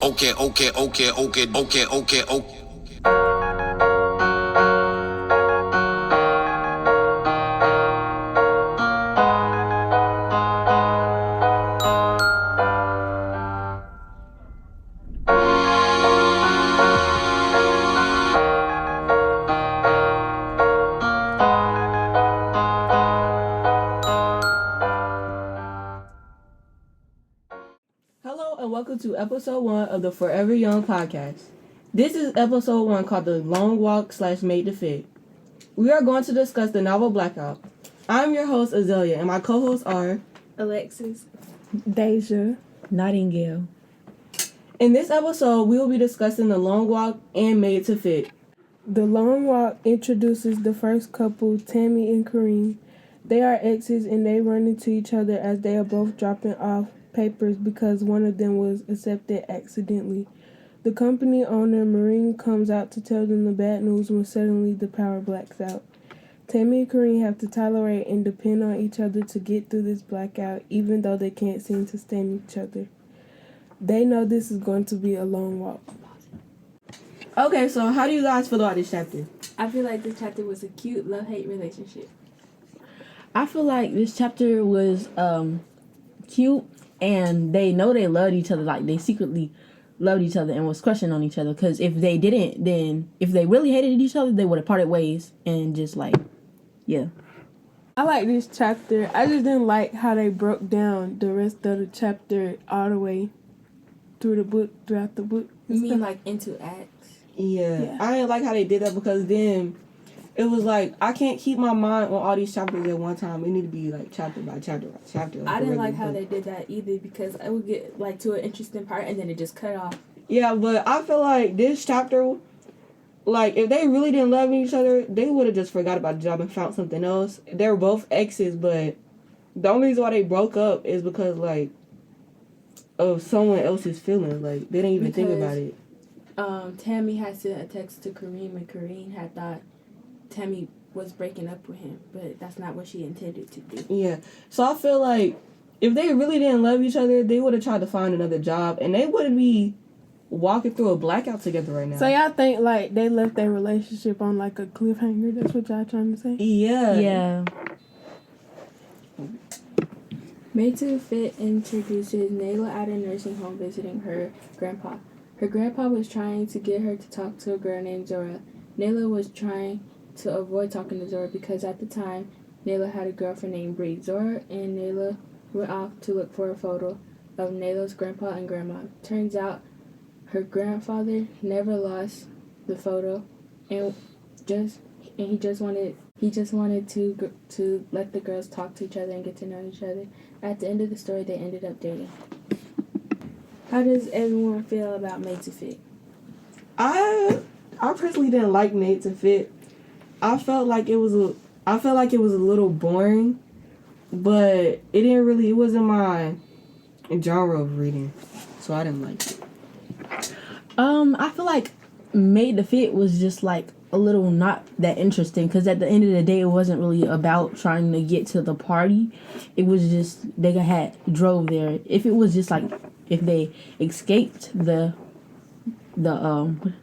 Okay. Hello and welcome to episode 1 of the Forever Young podcast. This is episode 1 called The Long Walk / Made to Fit. We are going to discuss the novel Blackout. I'm your host Azalea and my co-hosts are Alexis, Deja, Nightingale. In this episode, we will be discussing The Long Walk and Made to Fit. The Long Walk introduces the first couple, Tammy and Kareem. They are exes and they run into each other as they are both dropping off papers because one of them was accepted accidentally. The company owner, Marine, comes out to tell them the bad news when suddenly the power blacks out. Tammy and Kareem have to tolerate and depend on each other to get through this blackout, even though they can't seem to stand each other. They know this is going to be a long walk. Okay, so how do you guys feel about this chapter? I feel like this chapter was a cute love-hate relationship. I feel like this chapter was cute, and they know they loved each other. Like, they secretly loved each other and was crushing on each other. Because if they didn't, then if they really hated each other, they would have parted ways and just, like, yeah. I like this chapter. I just didn't like how they broke down the rest of the chapter all the way throughout the book. You mean like into acts? Yeah. I didn't like how they did that because then it was like, I can't keep my mind on all these chapters at one time. It need to be like chapter by chapter by chapter. Like I didn't like how they did that either because I would get like to an interesting part and then it just cut off. Yeah, but I feel like this chapter, like, if they really didn't love each other, they would have just forgot about the job and found something else. They were both exes, but the only reason why they broke up is because, like, of someone else's feelings. Like, they didn't even think about it. Tammy had sent a text to Kareem and Kareem had thought Tammy was breaking up with him, but that's not what she intended to do. Yeah. So I feel like if they really didn't love each other, they would have tried to find another job, and they wouldn't be walking through a blackout together right now. So y'all think like they left their relationship on like a cliffhanger? That's what y'all trying to say? Yeah. Yeah. Made to Fit introduces Nayla at a nursing home visiting her grandpa. Her grandpa was trying to get her to talk to a girl named Zora. Nayla was trying to avoid talking to Zora because at the time, Nayla had a girlfriend named Bree. Zora and Nayla went off to look for a photo of Nayla's grandpa and grandma. Turns out her grandfather never lost the photo, and he just wanted to let the girls talk to each other and get to know each other. At the end of the story, they ended up dating. How does everyone feel about Made to Fit? I personally didn't like Made to Fit. I felt like it was a little boring, but it wasn't my genre of reading, so I didn't like it. I feel like Made to Fit was just, like, a little not that interesting. Because at the end of the day, it wasn't really about trying to get to the party. It was just, they drove there. If it was just, like, if they escaped the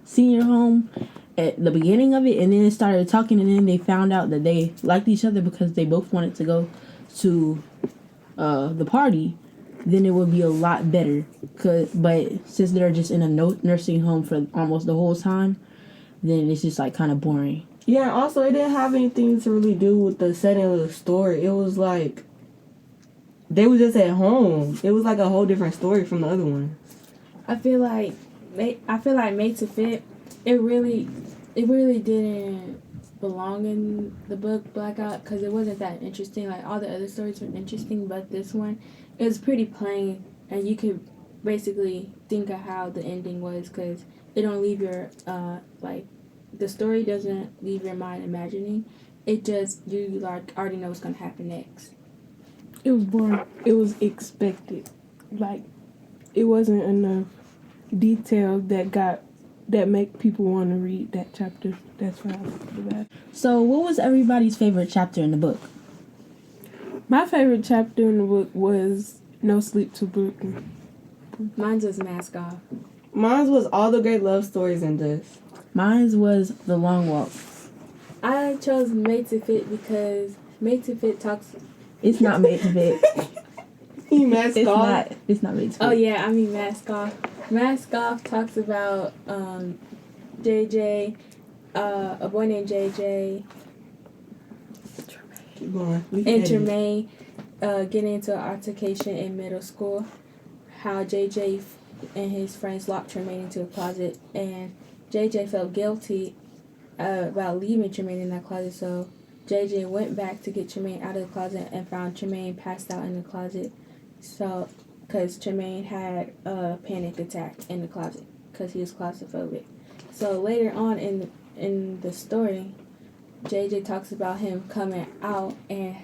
senior home at the beginning of it, and then they started talking, and then they found out that they liked each other because they both wanted to go to the party, then it would be a lot better. But since they're just in a nursing home for almost the whole time, then it's just like kind of boring. Yeah, also it didn't have anything to really do with the setting of the story. It was like they were just at home. It was like a whole different story from the other one. I feel like Made to Fit, it really didn't belong in the book Blackout because it wasn't that interesting. Like, all the other stories were interesting, but this one, it was pretty plain, and you could basically think of how the ending was because it don't leave your, the story doesn't leave your mind imagining. It just, you like already know what's going to happen next. It was boring. It was expected. Like, it wasn't enough detail that make people want to read that chapter. That's what I feel about it. So, what was everybody's favorite chapter in the book? My favorite chapter in the book was No Sleep Till Brooklyn. Mine was Mask Off. Mine was all the great love stories in this. Mine was The Long Walk. I chose Made to Fit because Made to Fit talks. It's not Made to Fit. You mask It's off. not. It's not Made to Fit. Oh yeah, I mean Mask Off. Mask Off talks about JJ, a boy named JJ Keep going. We and edit. Tremaine getting into an altercation in middle school. How JJ and his friends locked Tremaine into a closet, and JJ felt guilty about leaving Tremaine in that closet. So JJ went back to get Tremaine out of the closet and found Tremaine passed out in the closet. So, because Tremaine had a panic attack in the closet because he was claustrophobic. So later on in the story, JJ talks about him coming out and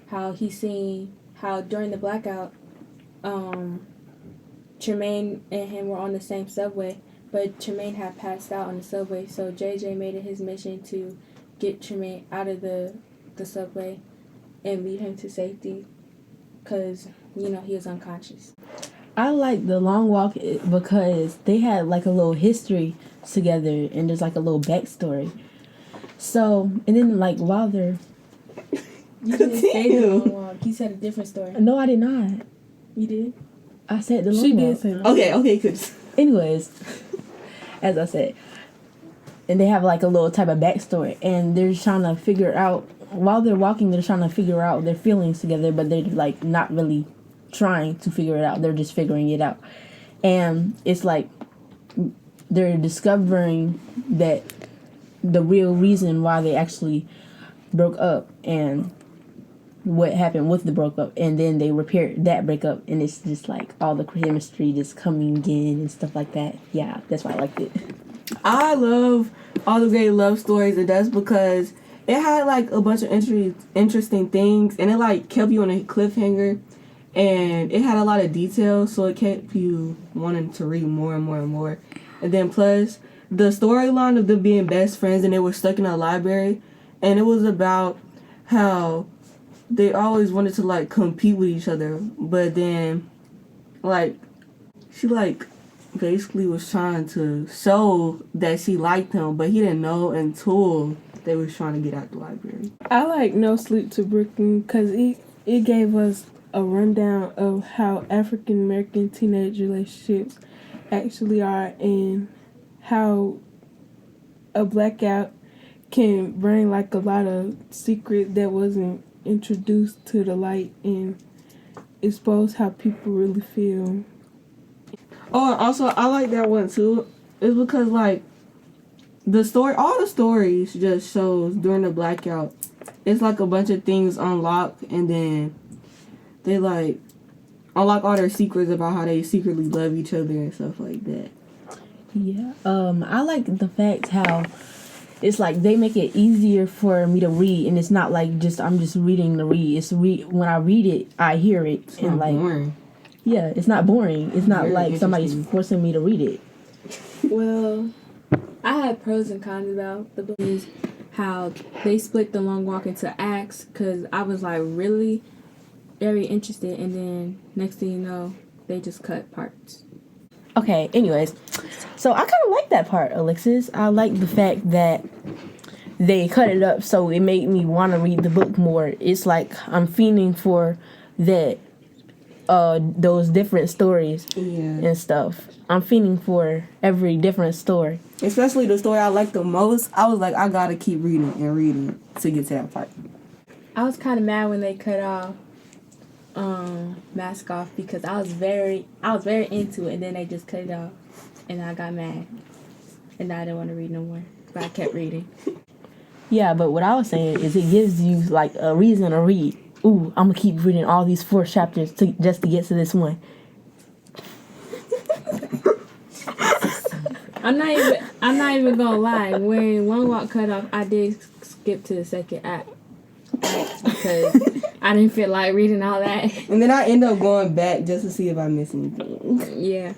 how he seen how during the blackout, Tremaine and him were on the same subway, but Tremaine had passed out on the subway. So JJ made it his mission to get Tremaine out of the subway and lead him to safety, because he was unconscious. I like The Long Walk because they had like a little history together and there's like a little backstory. So, and then like while they're... You didn't say the long walk. You said a different story. No, I did not. You did? I said The Long She Walk. did say that. Okay, good. Anyways, as I said, and they have like a little type of backstory, and they're trying to figure out while they're walking. They're trying to figure out their feelings together, but they're like not really trying to figure it out. They're just figuring it out, and it's like they're discovering that the real reason why they actually broke up and what happened with the breakup, and then they repaired that breakup, and it's just like all the chemistry just coming in and stuff like that. Yeah, that's why I liked it. I love all the great love stories, and that's because it had like a bunch of interesting things, and it like kept you on a cliffhanger, and it had a lot of details, so it kept you wanting to read more and more and more. And then plus the storyline of them being best friends, and they were stuck in a library, and it was about how they always wanted to like compete with each other, but then like she like basically was trying to show that she liked him, but he didn't know until they was trying to get out the library. I like No Sleep to Brooklyn because it gave us a rundown of how African American teenage relationships actually are, and how a blackout can bring like a lot of secret that wasn't introduced to the light and expose how people really feel. Oh, and also I like that one too. It's because like all the stories just shows during the blackout, it's like a bunch of things unlock, and then they like unlock all their secrets about how they secretly love each other and stuff like that. Yeah. I like the fact how it's like they make it easier for me to read, and it's not like I'm just reading to read. It's when I read it, I hear it, It's and not like boring. yeah, it's not boring. It's not Very like somebody's interesting. forcing me to read it. Well, I had pros and cons about the book. Is how they split The Long Walk into acts, because I was like really very interested, and then next thing you know, they just cut parts. Okay, anyways, so I kind of like that part, Alexis. I like the fact that they cut it up so it made me want to read the book more. It's like I'm feeling for that, those different stories and stuff. I'm feeling for every different story. Especially the story I liked the most. I was like, I gotta keep reading and reading to get to that part. I was kind of mad when they cut off Mask Off, because I was very into it, and then they just cut it off, and I got mad, and I didn't want to read no more, but I kept reading. Yeah, but what I was saying is it gives you like a reason to read. Ooh, I'm gonna keep reading all these 4 chapters just to get to this one. I'm not even gonna lie. When One Walk cut off, I did skip to the second act because I didn't feel like reading all that. And then I end up going back just to see if I miss anything. Yeah.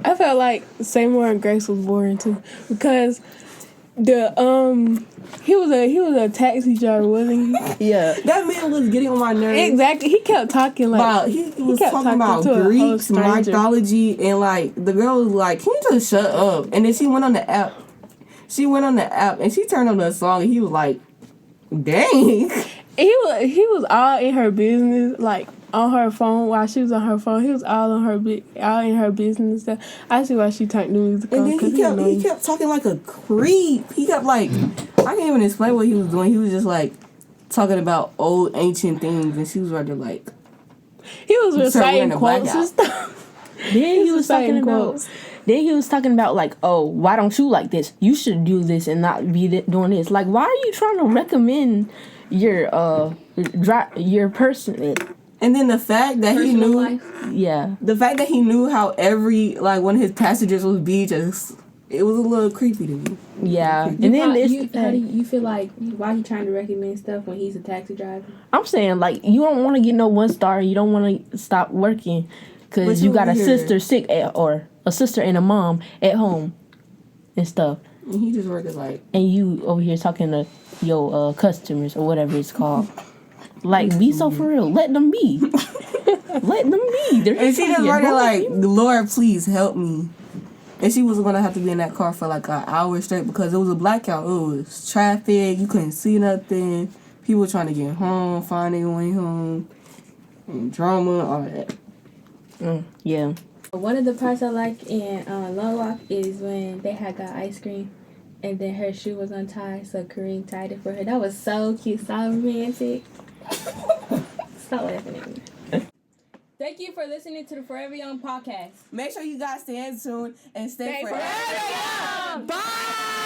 I felt like Seymour and Grace was boring too, because He was a taxi driver, wasn't he? Yeah. That man was getting on my nerves. Exactly. He kept talking like He was kept talking about to a whole Greeks, stranger. mythology, and like the girl was like, "Can you just shut up?" And then she went on the app. And she turned on the song, and he was like, "Dang." He was all in her business, like on her phone while she was on her phone. He was all in her business. Stuff. I see why she turned the music And on. then he kept talking like a creep. He kept like, I can't even explain what he was doing. He was just like talking about old ancient things, and she was right there like, he was reciting wearing a quotes and blackout. stuff. Then he was talking reciting about. quotes. Then he was talking about like, oh, why don't you like this? You should do this and not be doing this. Like, why are you trying to recommend your person? And then the fact that he Personal knew, life. Yeah. the fact that he knew how every like one of his passengers was be, just it was a little creepy to me. Yeah. And How then do you feel like why he trying to recommend stuff when he's a taxi driver? I'm saying like you don't want to get no 1 star. You don't want to stop working But because you you got a over here- sister sick or a sister and a mom at home and stuff. And he just worked like, And you over here talking to your customers or whatever it's called. Like, be so for real. Let them be. Let them be. They're and she just here. right there Don't like, let them- Lord, please help me. And she was gonna have to be in that car for like an hour straight because it was a blackout. It was traffic. You couldn't see nothing. People trying to get home, find their way home, and drama, all that. Yeah. One of the parts I like in Long Walk is when they had got ice cream and then her shoe was untied, so Kareem tied it for her. That was so cute, so romantic. Stop laughing at me. Thank you for listening to the Forever Young podcast. Make sure you guys stay in tune and stay forever young. Bye!